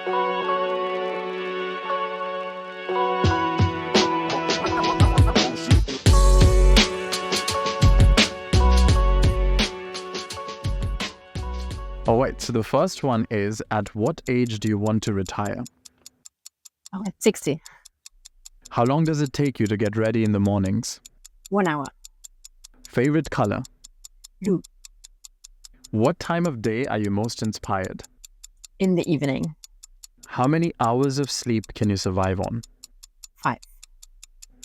All right, so the first one is, at what age do you want to retire? Oh, at 60. How long does it take you to get ready in the mornings? 1 hour. Favorite color? Blue. What time of day are you most inspired? In the evening. How many hours of sleep can you survive on? 5.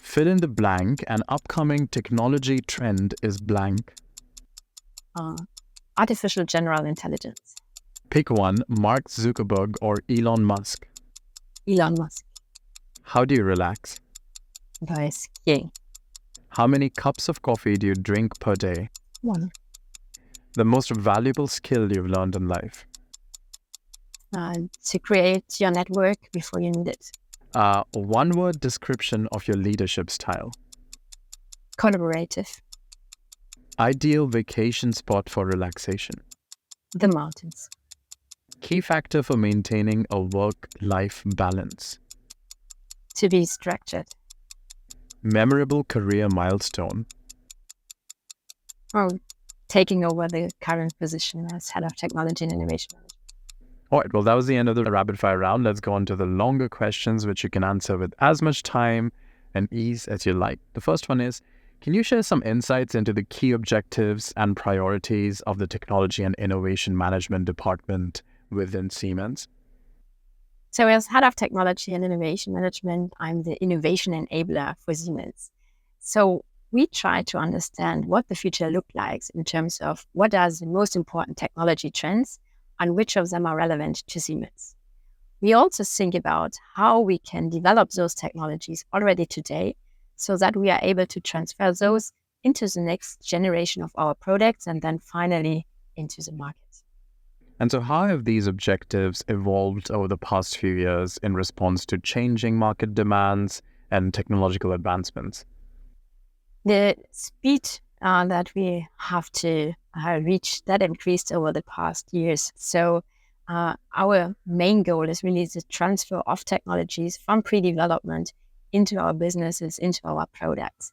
Fill in the blank. An upcoming technology trend is blank. Artificial general intelligence. Pick one, Mark Zuckerberg or Elon Musk. Elon Musk. How do you relax? By skiing. How many cups of coffee do you drink per day? 1. The most valuable skill you've learned in life? To create your network before you need it. One-word description of your leadership style. Collaborative. Ideal vacation spot for relaxation. The mountains. Key factor for maintaining a work-life balance. To be structured. Memorable career milestone. Taking over the current position as head of technology and innovation management. All right, well, that was the end of the rapid fire round. Let's go on to the longer questions, which you can answer with as much time and ease as you like. The first one is, can you share some insights into the key objectives and priorities of the Technology and Innovation Management Department within Siemens? So as head of technology and innovation management, I'm the innovation enabler for Siemens. So we try to understand what the future looks like in terms of what are the most important technology trends and which of them are relevant to Siemens. We also think about how we can develop those technologies already today so that we are able to transfer those into the next generation of our products and then finally into the market. And so how have these objectives evolved over the past few years in response to changing market demands and technological advancements? The speed that we have to reach, that increased over the past years. So our main goal is really the transfer of technologies from pre-development into our businesses, into our products.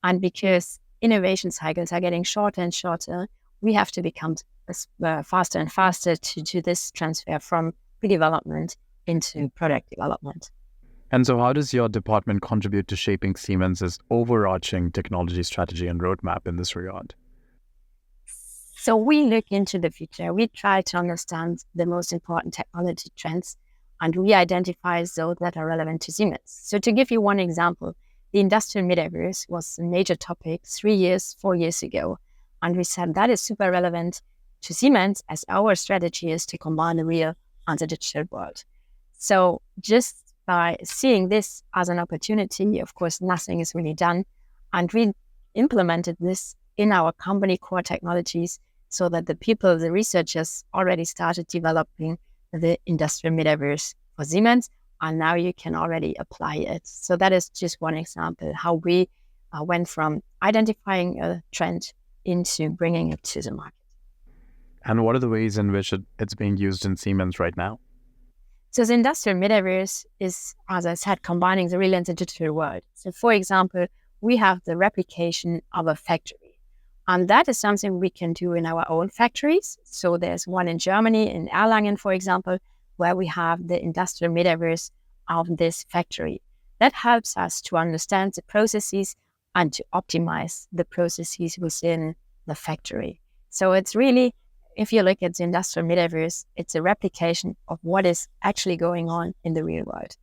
And because innovation cycles are getting shorter and shorter, we have to become faster and faster to do this transfer from pre-development into product development. And so how does your department contribute to shaping Siemens' overarching technology strategy and roadmap in this regard? So we look into the future. We try to understand the most important technology trends, and we identify those that are relevant to Siemens. So to give you one example, the industrial metaverse was a major topic 4 years ago. And we said that is super relevant to Siemens as our strategy is to combine the real and the digital world. So just by seeing this as an opportunity, of course, nothing is really done. And we implemented this in our company core technologies so that the people, the researchers already started developing the industrial metaverse for Siemens, and now you can already apply it. So that is just one example how we went from identifying a trend into bringing it to the market. And what are the ways in which it's being used in Siemens right now? So the industrial metaverse is, as I said, combining the real and the digital world. So for example, we have the replication of a factory. And that is something we can do in our own factories. So there's one in Germany, in Erlangen, for example, where we have the industrial metaverse of this factory. That helps us to understand the processes and to optimize the processes within the factory. So it's really, if you look at the industrial metaverse, it's a replication of what is actually going on in the real world.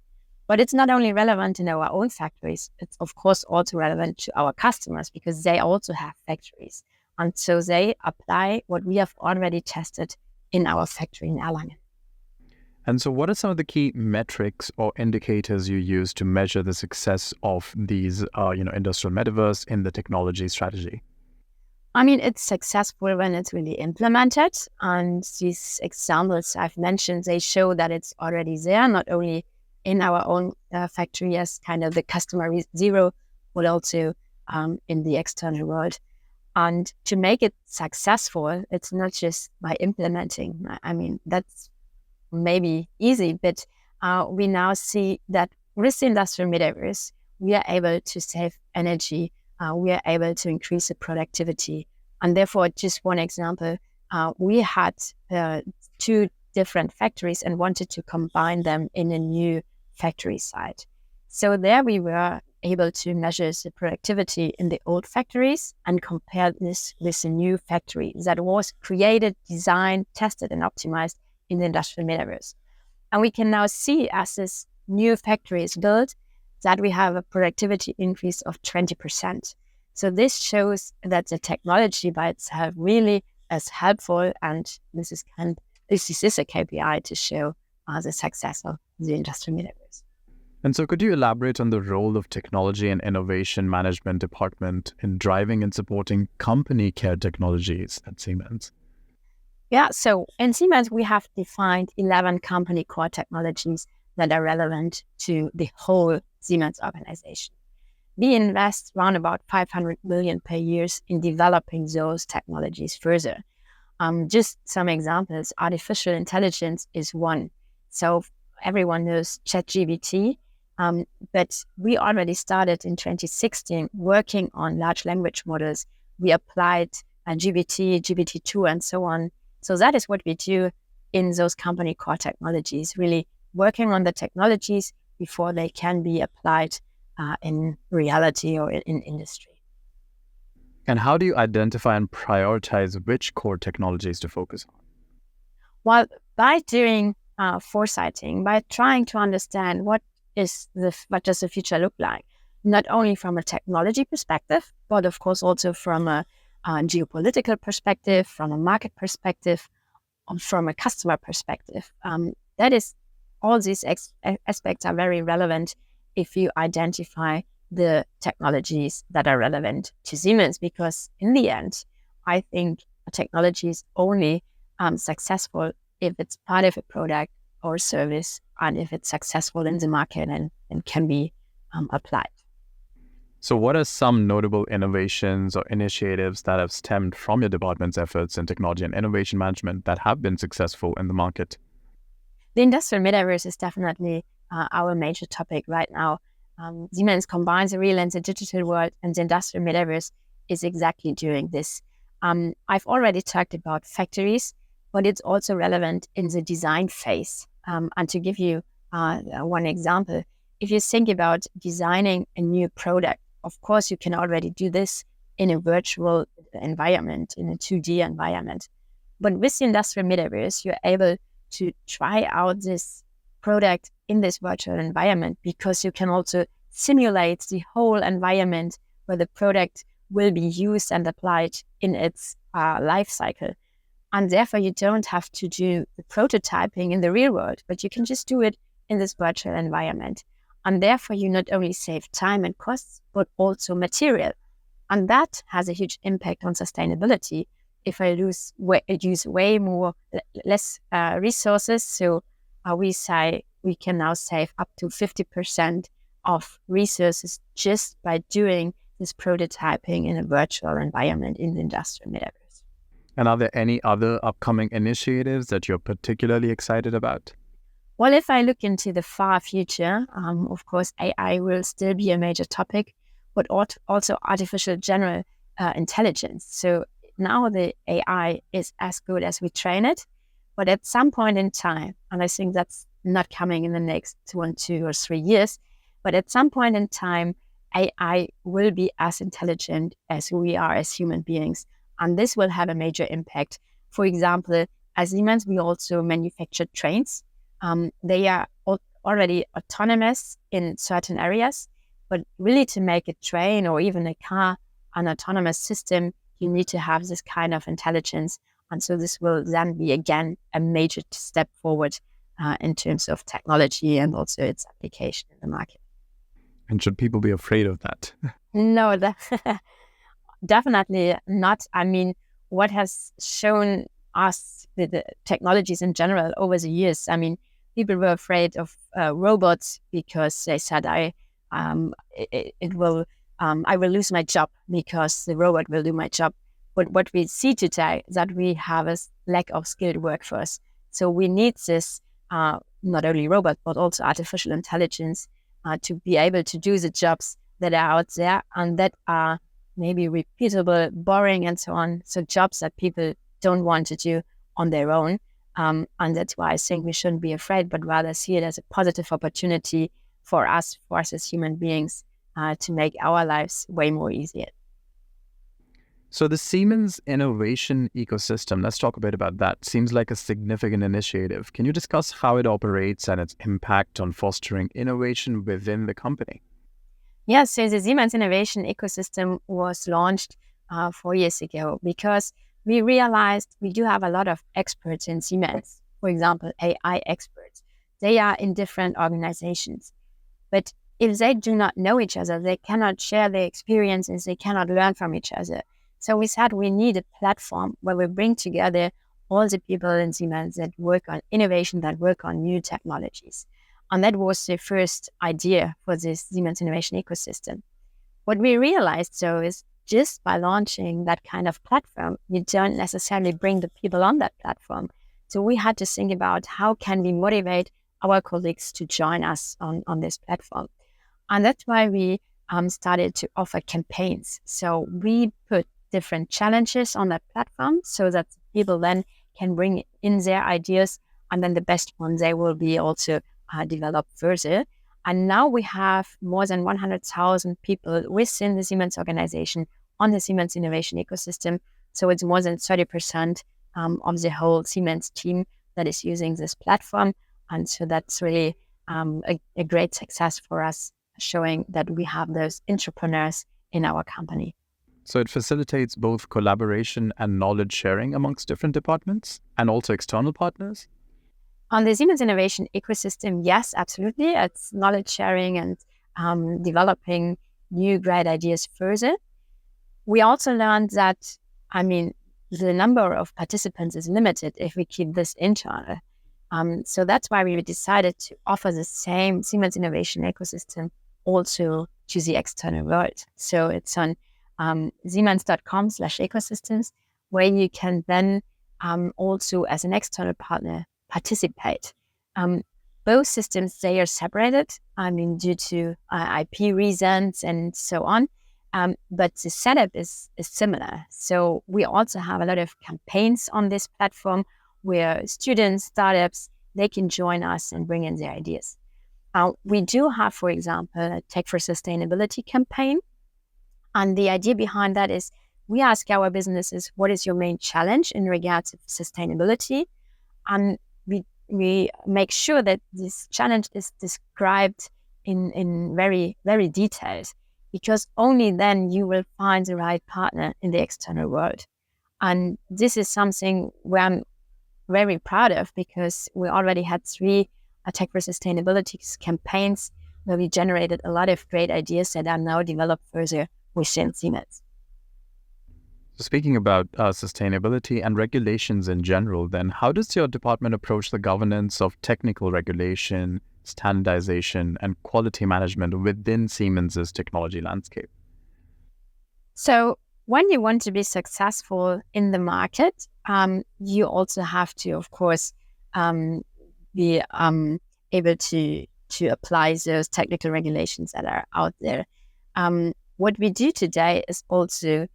But it's not only relevant in our own factories, it's of course also relevant to our customers because they also have factories. And so they apply what we have already tested in our factory in Erlangen. And so what are some of the key metrics or indicators you use to measure the success of these industrial metaverse in the technology strategy? I mean, it's successful when it's really implemented. And these examples I've mentioned, they show that it's already there, not only in our own factory as kind of the customer zero, but also in the external world. And to make it successful, it's not just by implementing. I mean, that's maybe easy, but we now see that with the industrial metaverse, we are able to save energy, we are able to increase the productivity. And therefore, just one example, we had two different factories and wanted to combine them in a new factory site. So there we were able to measure the productivity in the old factories and compare this with a new factory that was created, designed, tested, and optimized in the industrial metaverse. And we can now see as this new factory is built that we have a productivity increase of 20%. So this shows that the technology by itself really is helpful, and this is a KPI to show the success of the industrial metaverse. And so could you elaborate on the role of technology and innovation management department in driving and supporting company care technologies at Siemens? Yeah, so in Siemens, we have defined 11 company core technologies that are relevant to the whole Siemens organization. We invest around about 500 million per year in developing those technologies further. Just some examples, artificial intelligence is one. So everyone knows ChatGPT, but we already started in 2016 working on large language models. We applied GPT, GPT-2, and so on. So that is what we do in those company core technologies, really working on the technologies before they can be applied in reality or in industry. And how do you identify and prioritize which core technologies to focus on? Well, by doing foresighting, by trying to understand what does the future look like, not only from a technology perspective, but of course also from a geopolitical perspective, from a market perspective, from a customer perspective. That is, all these aspects are very relevant if you identify the technologies that are relevant to Siemens, because in the end, I think a technology is only successful if it's part of a product or service and if it's successful in the market and can be applied. So what are some notable innovations or initiatives that have stemmed from your department's efforts in technology and innovation management that have been successful in the market? The industrial metaverse is definitely our major topic right now. Siemens combines the real and the digital world, and the industrial metaverse is exactly doing this. I've already talked about factories, but it's also relevant in the design phase. And to give you one example, if you think about designing a new product, of course, you can already do this in a virtual environment, in a 2D environment. But with the industrial metaverse, you're able to try out this product in this virtual environment, because you can also simulate the whole environment where the product will be used and applied in its life cycle. And therefore, you don't have to do the prototyping in the real world, but you can just do it in this virtual environment. And therefore, you not only save time and costs, but also material. And that has a huge impact on sustainability. If I use less resources, so we say we can now save up to 50% of resources just by doing this prototyping in a virtual environment in the industrial metaverse. And are there any other upcoming initiatives that you're particularly excited about? Well, if I look into the far future, of course, AI will still be a major topic, but also artificial general intelligence. So now the AI is as good as we train it, but at some point in time, and I think that's not coming in the next 1, 2, or 3 years, but at some point in time, AI will be as intelligent as we are as human beings. And this will have a major impact. For example, as Siemens, we also manufacture trains. They are already autonomous in certain areas, but really to make a train or even a car an autonomous system, you need to have this kind of intelligence. And so this will then be, again, a major step forward in terms of technology and also its application in the market. And should people be afraid of that? No, definitely not. I mean, what has shown us the technologies in general over the years, I mean, people were afraid of robots because they said, I will lose my job because the robot will do my job. But what we see today is that we have a lack of skilled workforce. So we need this not only robots, but also artificial intelligence to be able to do the jobs that are out there and that are maybe repeatable, boring, and so on. So jobs that people don't want to do on their own. And that's why I think we shouldn't be afraid, but rather see it as a positive opportunity for us as human beings to make our lives way more easier. So the Siemens innovation ecosystem, let's talk a bit about that. Seems like a significant initiative. Can you discuss how it operates and its impact on fostering innovation within the company? Yes, so the Siemens innovation ecosystem was launched 4 years ago because we realized we do have a lot of experts in Siemens. For example, AI experts. They are in different organizations. But if they do not know each other, they cannot share their experiences, they cannot learn from each other. So we said we need a platform where we bring together all the people in Siemens that work on innovation, that work on new technologies. And that was the first idea for this Siemens innovation ecosystem. What we realized, though, is just by launching that kind of platform, you don't necessarily bring the people on that platform. So we had to think about how can we motivate our colleagues to join us on this platform. And that's why we started to offer campaigns. So we put different challenges on that platform so that people then can bring in their ideas, and then the best ones they will be also developed further. And now we have more than 100,000 people within the Siemens organization on the Siemens innovation ecosystem. So it's more than 30% of the whole Siemens team that is using this platform. And so that's really a great success for us, showing that we have those entrepreneurs in our company. So it facilitates both collaboration and knowledge sharing amongst different departments and also external partners? On the Siemens innovation ecosystem, yes, absolutely. It's knowledge sharing and developing new great ideas further. We also learned that, the number of participants is limited if we keep this internal. So that's why we decided to offer the same Siemens innovation ecosystem also to the external world. So it's on siemens.com/ecosystems, where you can then also, as an external partner, participate. Both systems, they are separated, due to IP reasons and so on. But the setup is similar. So we also have a lot of campaigns on this platform where students, startups, they can join us and bring in their ideas. We do have, for example, a Tech for Sustainability campaign. And the idea behind that is we ask our businesses, what is your main challenge in regards to sustainability? And we make sure that this challenge is described in very, very detailed, because only then you will find the right partner in the external world. And this is something where I'm very proud of, because we already had 3 Tech for Sustainability campaigns where we generated a lot of great ideas that are now developed further within Siemens. So speaking about sustainability and regulations in general, then how does your department approach the governance of technical regulation, standardization, and quality management within Siemens's technology landscape? So when you want to be successful in the market, you also have to, of course, be able to apply those technical regulations that are out there. What we do today is also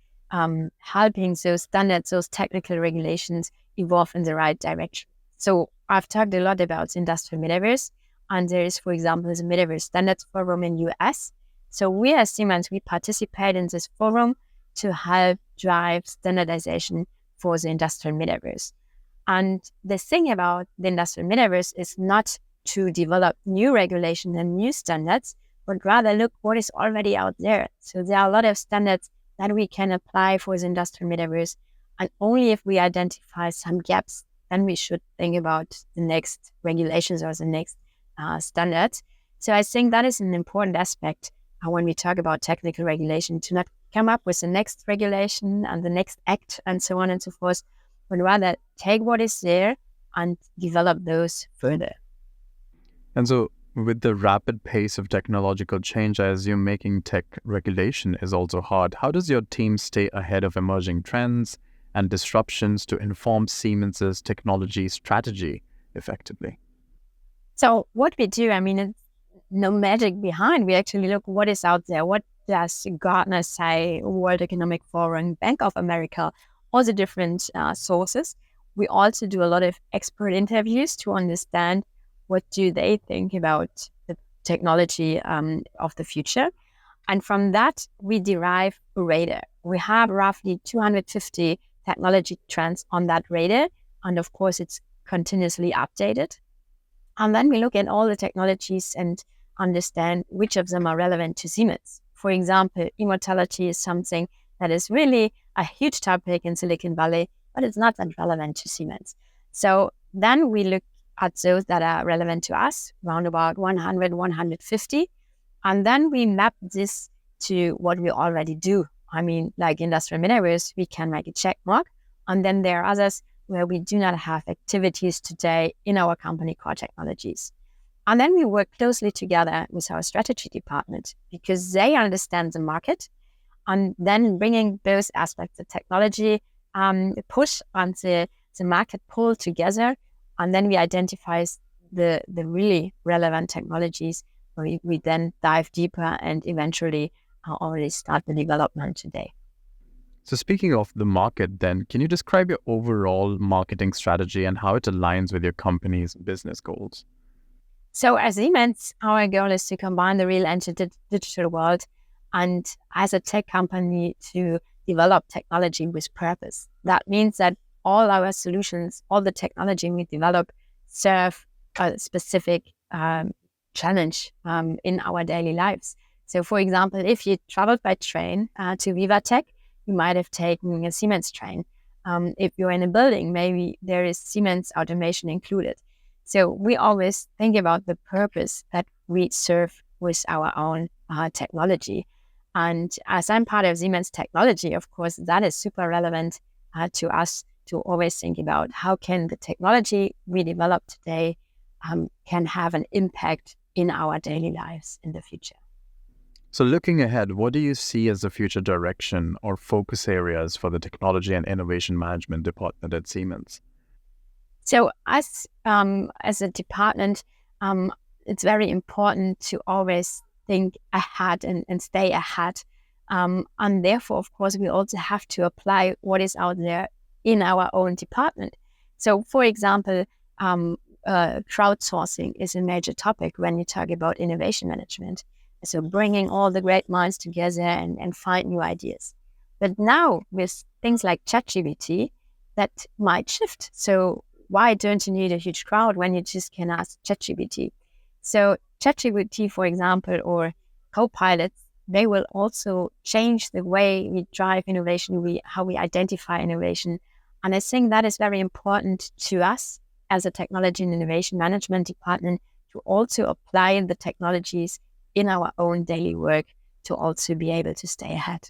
helping those standards, those technical regulations evolve in the right direction. So I've talked a lot about industrial metaverse, and there is, for example, the Metaverse Standards Forum in US. So we as Siemens, we participate in this forum to help drive standardization for the industrial metaverse. And the thing about the industrial metaverse is not to develop new regulations and new standards, but rather look what is already out there. So there are a lot of standards that we can apply for the industrial metaverse. And only if we identify some gaps, then we should think about the next regulations or the next standards. So I think that is an important aspect when we talk about technical regulation, to not come up with the next regulation and the next act and so on and so forth, but rather take what is there and develop those further. And so with the rapid pace of technological change, I assume making tech regulation is also hard. How does your team stay ahead of emerging trends and disruptions to inform Siemens's technology strategy effectively? So what we do, it's no magic behind. We actually look what is out there. What does Gartner say, World Economic Forum, Bank of America, all the different sources. We also do a lot of expert interviews to understand what do they think about the technology of the future. And from that, we derive a radar. We have roughly 250 technology trends on that radar. And of course, it's continuously updated. And then we look at all the technologies and understand which of them are relevant to Siemens. For example, immortality is something that is really a huge topic in Silicon Valley, but it's not that relevant to Siemens. So then we look at those that are relevant to us, around about 100, 150. And then we map this to what we already do. Like industrial metaverse, we can make a check mark. And then there are others where we do not have activities today in our company core technologies. And then we work closely together with our strategy department because they understand the market, and then bringing those aspects of technology push and the market pull together. And then we identify the really relevant technologies where we then dive deeper and eventually already start the development today. So speaking of the market then, can you describe your overall marketing strategy and how it aligns with your company's business goals? So as Siemens, our goal is to combine the real and the digital world, and as a tech company to develop technology with purpose. That means that all our solutions, all the technology we develop serve a specific challenge in our daily lives. So for example, if you traveled by train to VivaTech, you might have taken a Siemens train. If you're in a building, maybe there is Siemens automation included. So we always think about the purpose that we serve with our own technology. And as I'm part of Siemens technology, of course, that is super relevant to us to always think about how can the technology we develop today can have an impact in our daily lives in the future. So looking ahead, what do you see as the future direction or focus areas for the technology and innovation management department at Siemens? So as a department, it's very important to always think ahead and stay ahead. And therefore, of course, we also have to apply what is out there in our own department. So, for example, crowdsourcing is a major topic when you talk about innovation management. So bringing all the great minds together and find new ideas. But now with things like ChatGPT, that might shift. So why don't you need a huge crowd when you just can ask ChatGPT? So ChatGPT, for example, or co-pilots, they will also change the way we drive innovation, how we identify innovation. And I think that is very important to us as a technology and innovation management department to also apply the technologies in our own daily work to also be able to stay ahead.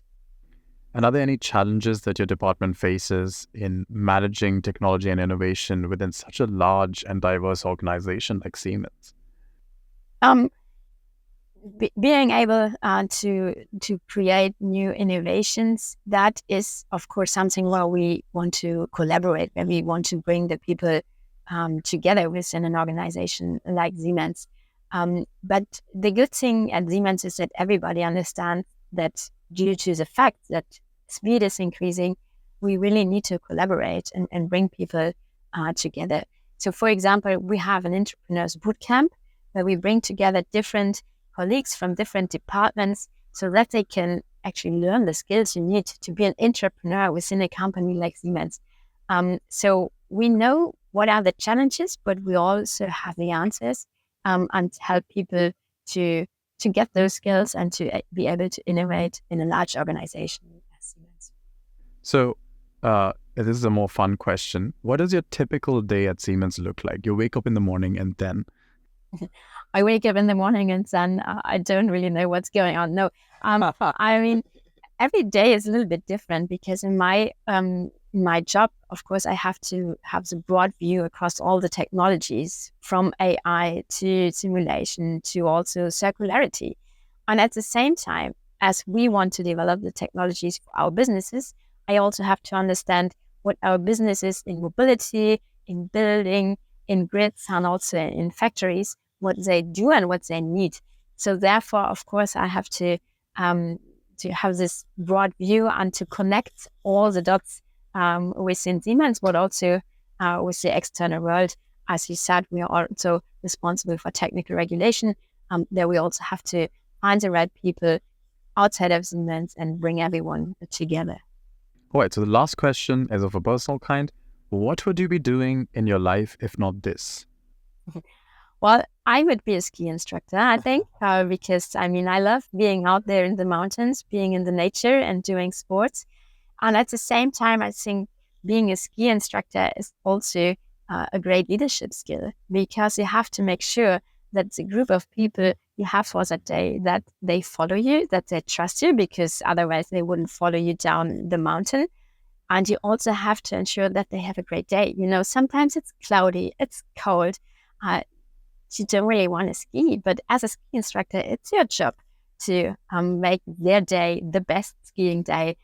And are there any challenges that your department faces in managing technology and innovation within such a large and diverse organization like Siemens? Being able to create new innovations, that is, of course, something where we want to collaborate, where we want to bring the people together within an organization like Siemens. But the good thing at Siemens is that everybody understands that due to the fact that speed is increasing, we really need to collaborate and bring people together. So, for example, we have an entrepreneurs bootcamp where we bring together different colleagues from different departments so that they can actually learn the skills you need to be an entrepreneur within a company like Siemens. So we know what are the challenges, but we also have the answers and help people to get those skills and to be able to innovate in a large organization as Siemens. So this is a more fun question. What does your typical day at Siemens look like? You wake up in the morning and then? I wake up in the morning and then I don't really know what's going on. No, every day is a little bit different because in my job, of course, I have to have the broad view across all the technologies from AI to simulation to also circularity. And at the same time, as we want to develop the technologies for our businesses, I also have to understand what our businesses in mobility, in building, in grids, and also in factories, what they do and what they need. So therefore, of course, I have to have this broad view and to connect all the dots within Siemens, but also with the external world. As you said, we are also responsible for technical regulation. There we also have to find the right people outside of Siemens and bring everyone together. All right, so the last question is of a personal kind. What would you be doing in your life if not this? Well, I would be a ski instructor, I think, because I love being out there in the mountains, being in the nature and doing sports. And at the same time, I think being a ski instructor is also a great leadership skill, because you have to make sure that the group of people you have for that day, that they follow you, that they trust you, because otherwise they wouldn't follow you down the mountain. And you also have to ensure that they have a great day. Sometimes it's cloudy, it's cold. You don't really want to ski, but as a ski instructor, it's your job to make their day the best skiing day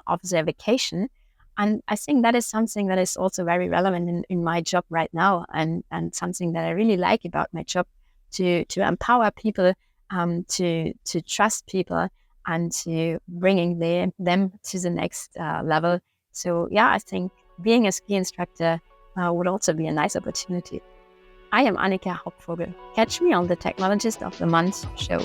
of their vacation. And I think that is something that is also very relevant in my job right now, and something that I really like about my job, to empower people, to trust people, and to bringing them to the next level. So yeah, I think being a ski instructor would also be a nice opportunity. I am Annika Hauptvogel. Catch me on the Technologist of the Month show.